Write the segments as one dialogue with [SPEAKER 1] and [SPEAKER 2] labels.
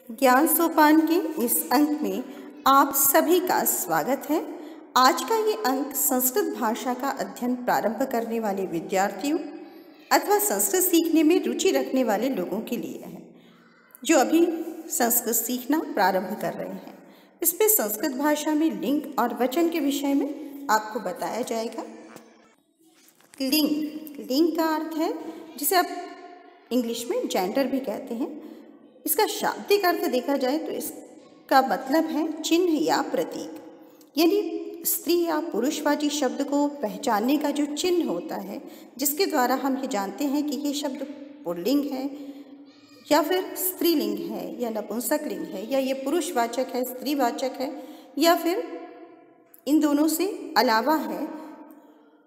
[SPEAKER 1] ज्ञान सोपान के इस अंक में आप सभी का स्वागत है। आज का ये अंक संस्कृत भाषा का अध्ययन प्रारंभ करने वाले विद्यार्थियों अथवा संस्कृत सीखने में रुचि रखने वाले लोगों के लिए है, जो अभी संस्कृत सीखना प्रारंभ कर रहे हैं। इसमें संस्कृत भाषा में लिंग और वचन के विषय में आपको बताया जाएगा। लिंग का अर्थ है जिसे आप इंग्लिश में जेंडर भी कहते हैं। इसका शाब्दिक अर्थ देखा जाए तो इसका मतलब है चिन्ह या प्रतीक, यानी स्त्री या पुरुषवाची शब्द को पहचानने का जो चिन्ह होता है, जिसके द्वारा हम ये जानते हैं कि ये शब्द पुल्लिंग है या फिर स्त्रीलिंग है या नपुंसकलिंग है, या ये पुरुषवाचक है, स्त्रीवाचक है, या फिर इन दोनों से अलावा है,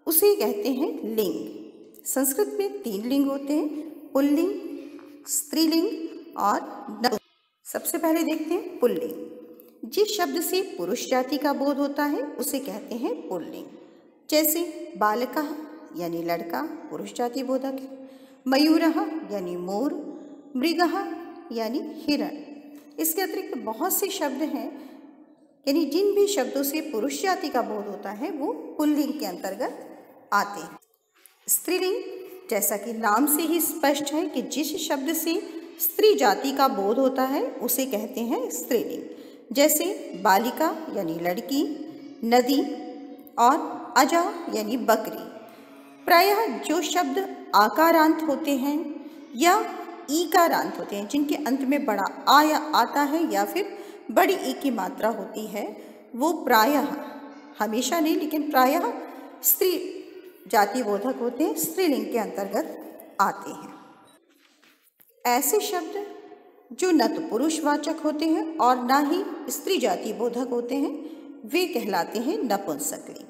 [SPEAKER 1] उसे कहते हैं लिंग। संस्कृत में 3 लिंग होते हैं, पुल्लिंग, स्त्रीलिंग और नपुंसक। सबसे पहले देखते हैं पुल्लिंग। जिस शब्द से पुरुष जाति का बोध होता है उसे कहते हैं पुल्लिंग। जैसे बालकः यानी लड़का, पुरुष जाति बोधक है। मयूरः यानी मोर, मृगः यानी हिरण। इसके अतिरिक्त बहुत से शब्द हैं, यानी जिन भी शब्दों से पुरुष जाति का बोध होता है वो पुल्लिंग के अंतर्गत आते हैं। स्त्रीलिंग, जैसा कि नाम से ही स्पष्ट है कि जिस शब्द से स्त्री जाति का बोध होता है उसे कहते हैं स्त्रीलिंग। जैसे बालिका यानी लड़की, नदी और अजा यानी बकरी। प्रायः जो शब्द आकारांत होते हैं या ईकारांत होते हैं, जिनके अंत में बड़ा आ या आता है या फिर बड़ी ई की मात्रा होती है, वो प्रायः, हमेशा नहीं लेकिन प्रायः स्त्री जाति बोधक होते हैं, स्त्रीलिंग के अंतर्गत आते हैं। ऐसे शब्द जो न तो पुरुषवाचक होते हैं और ना ही स्त्री जाति बोधक होते हैं, वे कहलाते हैं नपुंसकलिंग।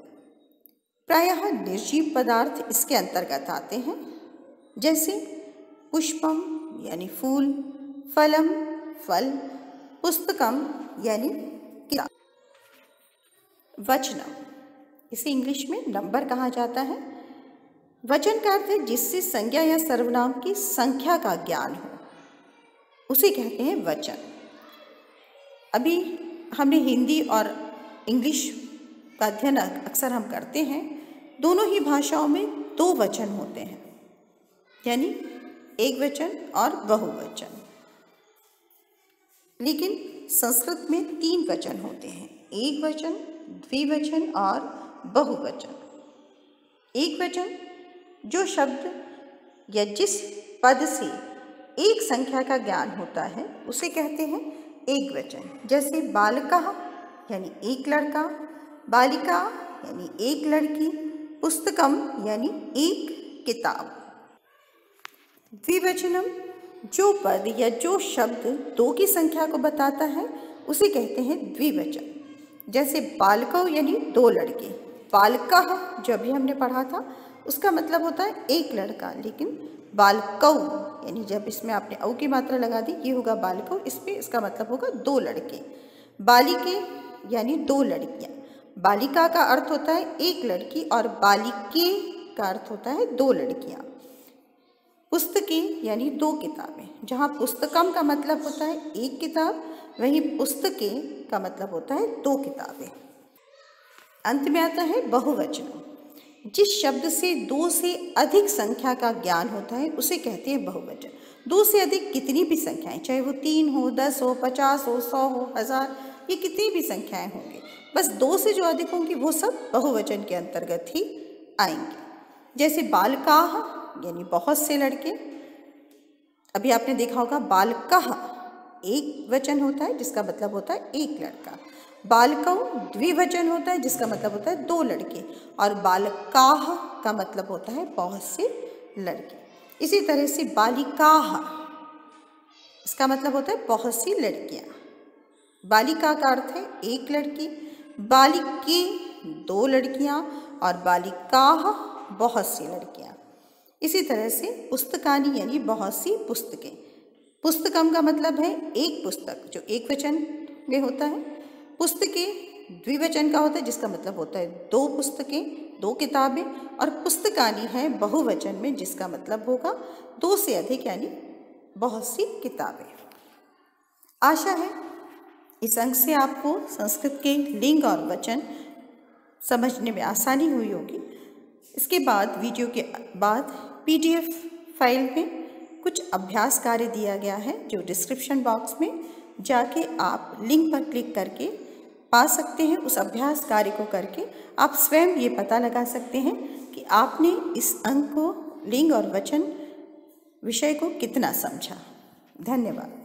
[SPEAKER 1] प्रायः निर्जीव पदार्थ इसके अंतर्गत आते हैं, जैसे पुष्पम यानी फूल, फलम फल, पुस्तकम यानी किताब। वचनम, इसे इंग्लिश में नंबर कहा जाता है। वचन का अर्थ है जिससे संज्ञा या सर्वनाम की संख्या का ज्ञान हो, उसे कहते हैं वचन। अभी हमने हिंदी और इंग्लिश का अध्ययन अक्सर हम करते हैं। दोनों ही भाषाओं में 2 वचन होते हैं, यानी एक वचन और बहुवचन। लेकिन संस्कृत में 3 वचन होते हैं, एक वचन, द्विवचन और बहुवचन। एक वचन जो शब्द या जिस पद से एक संख्या का ज्ञान होता है उसे कहते हैं एक वचन। जैसे बालकः यानी एक लड़का, बालिका यानी एक लड़की, पुस्तकम यानी एक किताब। द्विवचनम जो पद या जो शब्द 2 की संख्या को बताता है उसे कहते हैं द्विवचन। जैसे बालकौ यानी 2 लड़के, बालकः जो अभी हमने पढ़ा था उसका मतलब होता है एक लड़का, लेकिन बालकौ यानी जब इसमें आपने औ की मात्रा लगा दी, ये होगा बालकौ, इसमें इसका मतलब होगा 2 लड़के। बालिके यानी 2 लड़कियां। बालिका का अर्थ होता है एक लड़की और बालिके का अर्थ होता है 2 लड़कियां। पुस्तके यानी 2 किताबें। जहाँ पुस्तकम का मतलब होता है एक किताब, वहीं पुस्तके का मतलब होता है 2 किताबें। अंत में आता है बहुवचन। जिस शब्द से 2 से अधिक संख्या का ज्ञान होता है उसे कहते हैं बहुवचन। 2 से अधिक कितनी भी संख्याएं, चाहे वो 3 हो, 10 हो, 50 हो, 100 हो, 1000, ये कितनी भी संख्याएं होंगी, बस 2 से जो अधिक होंगी वो सब बहुवचन के अंतर्गत ही आएंगे। जैसे बालकाः यानी बहुत से लड़के। अभी आपने देखा होगा बालकः एक वचन होता है जिसका मतलब होता है एक लड़का, बालकौ द्विवचन होता है जिसका मतलब होता है 2 लड़के, और बालकाः का मतलब होता है बहुत से लड़के। इसी तरह से बालिकाः इसका मतलब होता है बहुत सी लड़कियां। बालिका का अर्थ है एक लड़की, बालिके 2 लड़कियां और बालिकाः बहुत सी लड़कियां। इसी तरह से पुस्तकानि यानी बहुत सी पुस्तकें। पुस्तकम का मतलब है एक पुस्तक जो एक वचन में होता है। पुस्तकें द्विवचन का होता है जिसका मतलब होता है 2 पुस्तकें, 2 किताबें, और पुस्तकानि है बहुवचन में जिसका मतलब होगा 2 से अधिक यानी बहुत सी किताबें। आशा है इस अंक से आपको संस्कृत के लिंग और वचन समझने में आसानी हुई होगी। इसके बाद वीडियो के बाद PDF फाइल में कुछ अभ्यास कार्य दिया गया है जो डिस्क्रिप्शन बॉक्स में जाके आप लिंक पर क्लिक करके पा सकते हैं। उस अभ्यास कार्य को करके आप स्वयं ये पता लगा सकते हैं कि आपने इस अंक को लिंग और वचन विषय को कितना समझा। धन्यवाद।